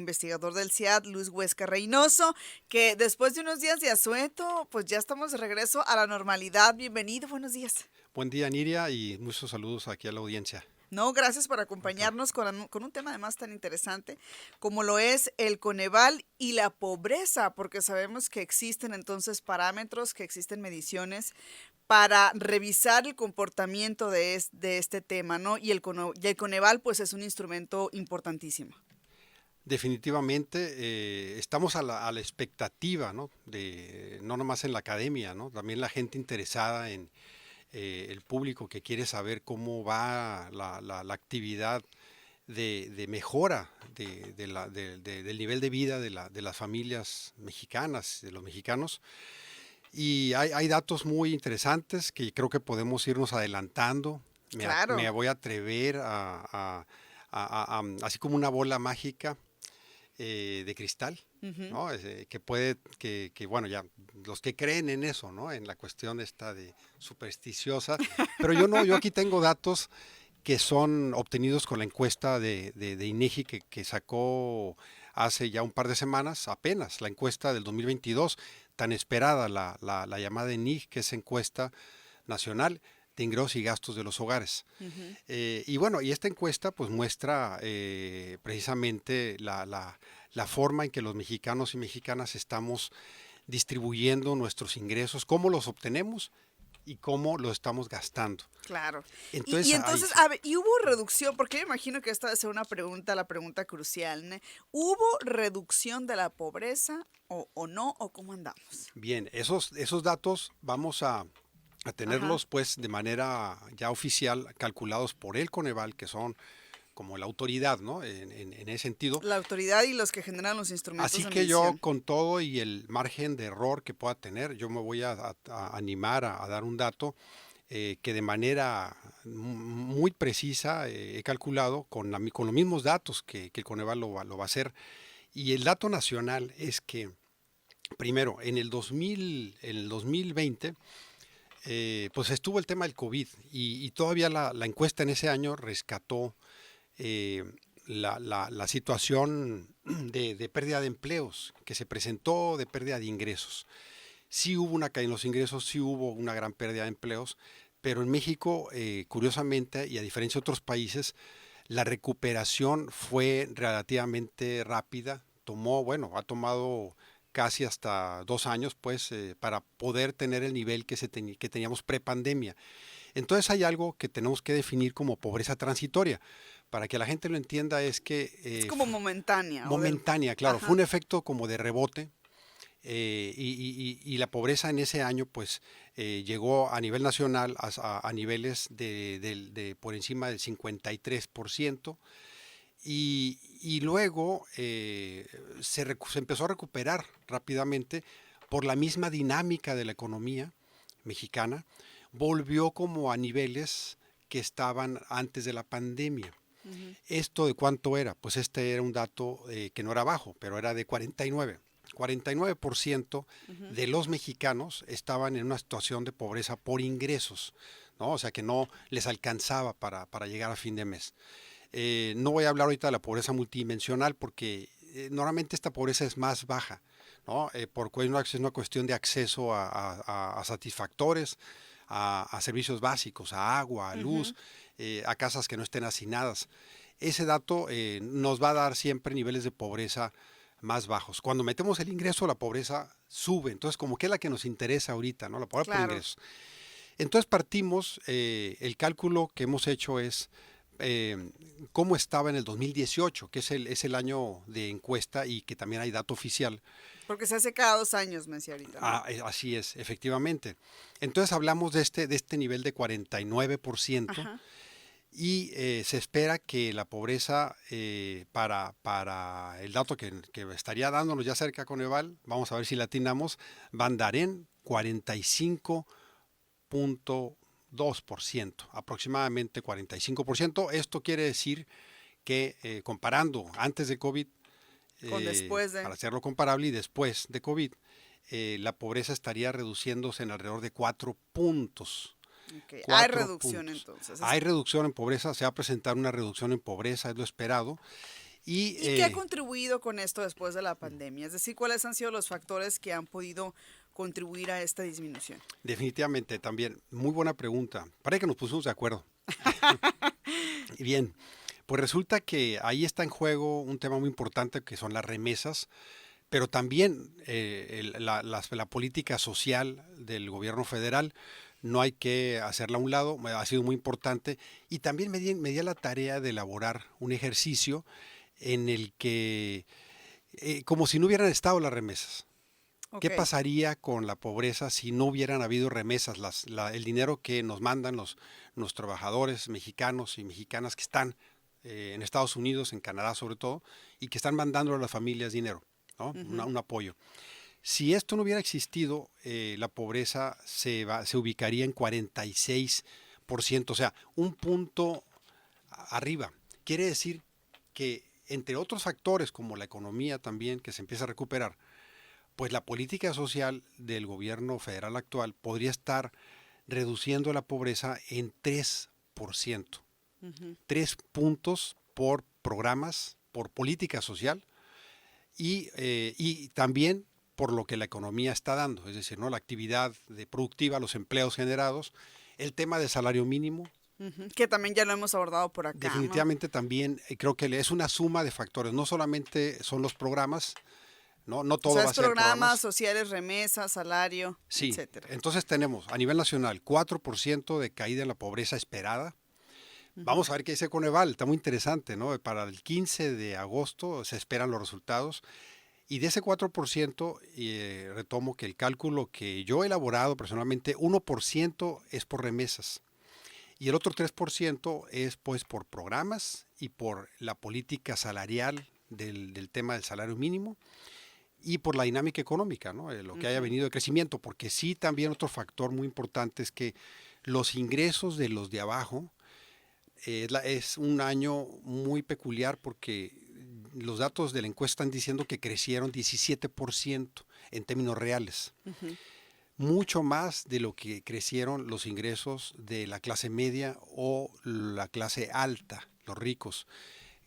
investigador del CIAD, Luis Huesca Reynoso, que después de unos días de asueto, pues ya estamos de regreso a la normalidad. Bienvenido, buenos días. Buen día, Niria, y muchos saludos aquí a la audiencia. No, gracias por Acá. acompañarnos con un tema además tan interesante como lo es el Coneval y la pobreza, porque sabemos que existen entonces parámetros, que existen mediciones para revisar el comportamiento de este tema, ¿no? Y el Coneval pues es un instrumento importantísimo. Definitivamente estamos a la expectativa, ¿no? No nomás en la academia, ¿no? También la gente interesada en el público que quiere saber cómo va la actividad de mejora del nivel de vida de las familias mexicanas, de los mexicanos. Y hay datos muy interesantes que creo que podemos irnos adelantando. Me Claro. voy a atrever así como una bola mágica de cristal, Ujú. ¿no? Que puede, bueno, ya los que creen en eso, ¿no? En la cuestión esta de supersticiosa, pero yo no, yo aquí tengo datos que son obtenidos con la encuesta de INEGI que sacó hace ya un par de semanas, apenas, la encuesta del 2022, tan esperada, la llamada ENIG, que es encuesta nacional de ingresos y gastos de los hogares. Ujú. Y bueno, y esta encuesta pues muestra precisamente la forma en que los mexicanos y mexicanas estamos distribuyendo nuestros ingresos, cómo los obtenemos y cómo los estamos gastando. Claro. Y Entonces, ahí entonces, sí. a ver, ¿y hubo reducción? Porque yo me imagino que esta debe ser una pregunta, la pregunta crucial, ¿no? ¿Hubo reducción de la pobreza o no? ¿O cómo andamos? Bien, esos datos vamos a Ajá. tenerlos pues de manera ya oficial, calculados por el Coneval, que son como la autoridad, ¿no? En ese sentido. La autoridad y los que generan los instrumentos Así de que yo, medición. con todo y el margen de error que pueda tener, yo me voy a animar a dar un dato que de manera muy precisa he calculado con los mismos datos que el Coneval lo va a hacer. Y el dato nacional es que, primero, en el 2020, pues estuvo el tema del COVID y todavía la encuesta en ese año rescató eh, la situación de pérdida de empleos que se presentó, de pérdida de ingresos. Sí hubo una caída en los ingresos, sí hubo una gran pérdida de empleos, pero en México, curiosamente, y a diferencia de otros países, la recuperación fue relativamente rápida. Bueno, ha tomado casi hasta 2 años, pues, para poder tener el nivel que teníamos prepandemia. Entonces hay algo que tenemos que definir como pobreza transitoria. Para que la gente lo entienda es que Es como momentánea momentánea, claro, fue ajá. un efecto como de rebote y la pobreza en ese año pues llegó a nivel nacional a niveles por encima del 53% y luego se empezó a recuperar rápidamente por la misma dinámica de la economía mexicana, volvió como a niveles que estaban antes de la pandemia. Ujú. ¿Esto de cuánto era? Pues este era un dato que no era bajo, pero era de 49. 49% Ujú. de los mexicanos estaban en una situación de pobreza por ingresos, ¿no? O sea que no les alcanzaba para llegar a fin de mes. No voy a hablar ahorita de la pobreza multidimensional porque normalmente esta pobreza es más baja, ¿no? Porque es una cuestión de acceso a satisfactores, a servicios básicos, a agua, a luz, Ujú. a casas que no estén hacinadas. Ese dato nos va a dar siempre niveles de pobreza más bajos. Cuando metemos el ingreso, la pobreza sube. Entonces, como que es la que nos interesa ahorita, ¿no? La pobreza por Claro. ingresos. Entonces partimos, el cálculo que hemos hecho es cómo estaba en el 2018, que es el año de encuesta y que también hay dato oficial. Porque se hace cada 2 años, me decía ahorita, ¿no? Así es, efectivamente. Entonces hablamos de este nivel de 49% Ajá. y se espera que la pobreza para el dato que estaría dándonos ya cerca con Eval, vamos a ver si latinamos, va a andar en 45.2%, aproximadamente 45%. Esto quiere decir que comparando antes de COVID, Con después de. para hacerlo comparable y después de COVID, la pobreza estaría reduciéndose en alrededor de 4 puntos. Ok, hay Cuatro reducción puntos. entonces. Hay reducción en pobreza, se va a presentar una reducción en pobreza, es lo esperado. Y ¿Y qué ha contribuido con esto después de la pandemia? Es decir, ¿cuáles han sido los factores que han podido contribuir a esta disminución? definitivamente también, muy buena pregunta. Parece que nos pusimos de acuerdo. Bien, pues resulta que ahí está en juego un tema muy importante que son las remesas, pero también la política social del gobierno federal. No hay que hacerla a un lado, ha sido muy importante. Y también me di a la tarea de elaborar un ejercicio en el que, como si no hubieran estado las remesas. ¿Qué Ok. pasaría con la pobreza si no hubieran habido remesas? El dinero que nos mandan los trabajadores mexicanos y mexicanas que están en Estados Unidos, en Canadá sobre todo, y que están mandando a las familias dinero, ¿no? Ujú. Un apoyo. Si esto no hubiera existido, la pobreza se ubicaría en 46%, o sea, un punto arriba. Quiere decir que entre otros factores como la economía también, que se empieza a recuperar, pues la política social del gobierno federal actual podría estar reduciendo la pobreza en 3%. Ujú. 3 puntos por programas, por política social y también por lo que la economía está dando, es decir, ¿no? La actividad productiva, los empleos generados, el tema del salario mínimo. Ujú. Que también ya lo hemos abordado por acá, ¿no? Definitivamente también creo que es una suma de factores, no solamente son los programas, no O todo sea, va es a ser programas programas. sociales, remesas, salario, Sí, etcétera. entonces tenemos a nivel nacional 4% de caída en la pobreza esperada. Ujú. Vamos a ver qué dice Coneval, está muy interesante, ¿no? Para el 15 de agosto se esperan los resultados y de ese 4%, retomo que el cálculo que yo he elaborado personalmente, 1% es por remesas y el otro 3% es pues por programas y por la política salarial del tema del salario mínimo y por la dinámica económica, ¿no? Lo que haya Ujú. venido de crecimiento, porque sí también otro factor muy importante es que los ingresos de los de abajo es un año muy peculiar porque los datos de la encuesta están diciendo que crecieron 17% en términos reales, Ujú. mucho más de lo que crecieron los ingresos de la clase media o la clase alta, los ricos,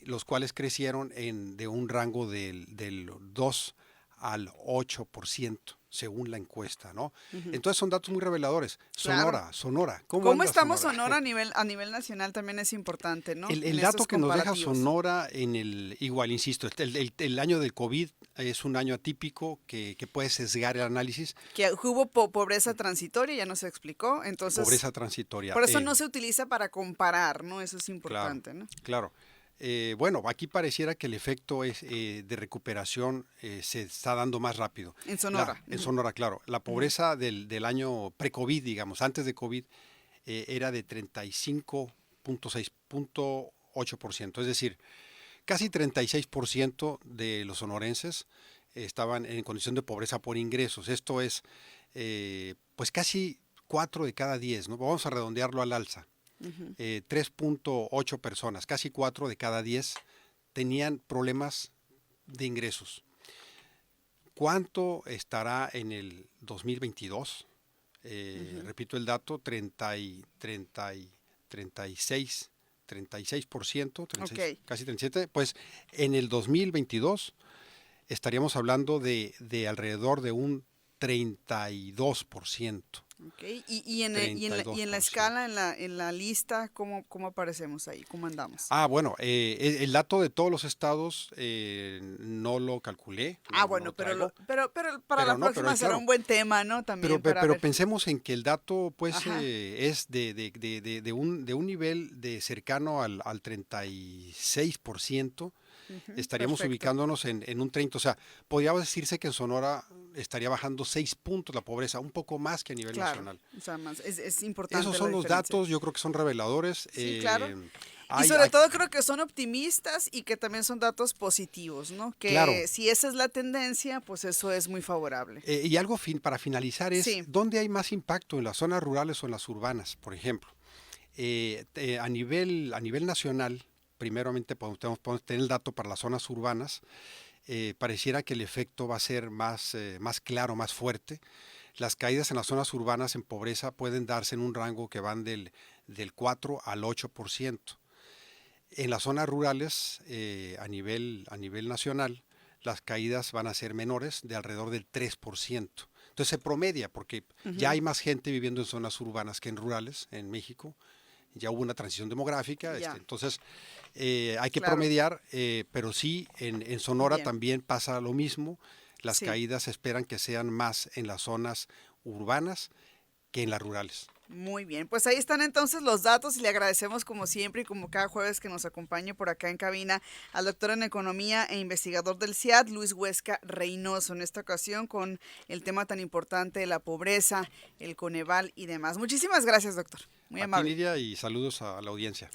los cuales crecieron de un rango del 2 al 8%, según la encuesta, ¿no? Ujú. Entonces son datos muy reveladores. Claro. Sonora, ¿cómo ¿Cómo anda estamos Sonora? Sonora a nivel nacional también es importante, ¿no? El En dato estos que nos deja comparativos. Sonora igual, insisto, el año del COVID es un año atípico que puede sesgar el análisis, Que hubo pobreza transitoria, ya nos explicó, entonces, pobreza transitoria. por eso no se utiliza para comparar, ¿no? Eso es Claro, importante, ¿no? claro. Bueno, aquí pareciera que el efecto de recuperación se está dando más rápido. En Sonora. En Ujú. Sonora, claro. La Ujú. pobreza del año pre-COVID, digamos, antes de COVID, era de 35,6,8%. Es decir, casi 36% de los sonorenses estaban en condición de pobreza por ingresos. Esto es, pues casi 4 de cada 10, ¿no? Vamos a redondearlo al alza. Ujú. 3,8 personas, casi 4 de cada 10 tenían problemas de ingresos. ¿Cuánto estará en el 2022? Ujú. Repito el dato, 36, 36%, Ok. 36, casi 37. Pues en el 2022 estaríamos hablando de alrededor de un 32%. Ok. Y en la 32%. escala, en la lista, ¿cómo aparecemos ahí? ¿Cómo andamos? Ah, bueno, el dato de todos los estados no lo calculé, Ah, no bueno, lo traigo, pero para la pero no, próxima será claro, un buen tema, ¿no? También para pero ver. pensemos en que el dato pues Ajá. es de un nivel de cercano al 36%. Ujú. Estaríamos Perfecto. ubicándonos en un 30, o sea, podría decirse que en Sonora estaría bajando 6 puntos la pobreza, un poco más que a nivel Claro. nacional. O sea, más, es Esos importante la son los diferencia. datos, yo creo que son reveladores. Sí, claro. Y Hay, sobre hay- todo creo que son optimistas y que también son datos positivos, ¿no? claro, Que si esa es la tendencia, pues eso es muy favorable. y algo para finalizar es, Sí. ¿dónde hay más impacto? ¿En las zonas rurales o en las urbanas, por ejemplo? A nivel nacional, primeramente podemos tener el dato para las zonas urbanas, pareciera que el efecto va a ser más claro, más fuerte. Las caídas en las zonas urbanas en pobreza pueden darse en un rango que van del 4 al 8%. En las zonas rurales, a nivel nacional, las caídas van a ser menores, de alrededor del 3%. Entonces se promedia, porque ya Ujú, hay más gente viviendo en zonas urbanas que en rurales en México. Ya hubo una transición demográfica, ya, entonces hay que claro, promediar, pero sí, en Sonora bien, también pasa lo mismo. Las sí. caídas se esperan que sean más en las zonas urbanas que en las rurales. Muy bien, pues ahí están entonces los datos y le agradecemos como siempre y como cada jueves que nos acompañe por acá en cabina al doctor en economía e investigador del CIAD, Luis Huesca Reynoso, en esta ocasión con el tema tan importante de la pobreza, el Coneval y demás. Muchísimas gracias, doctor. Muy A ti, amable. Lidia, y saludos a la audiencia.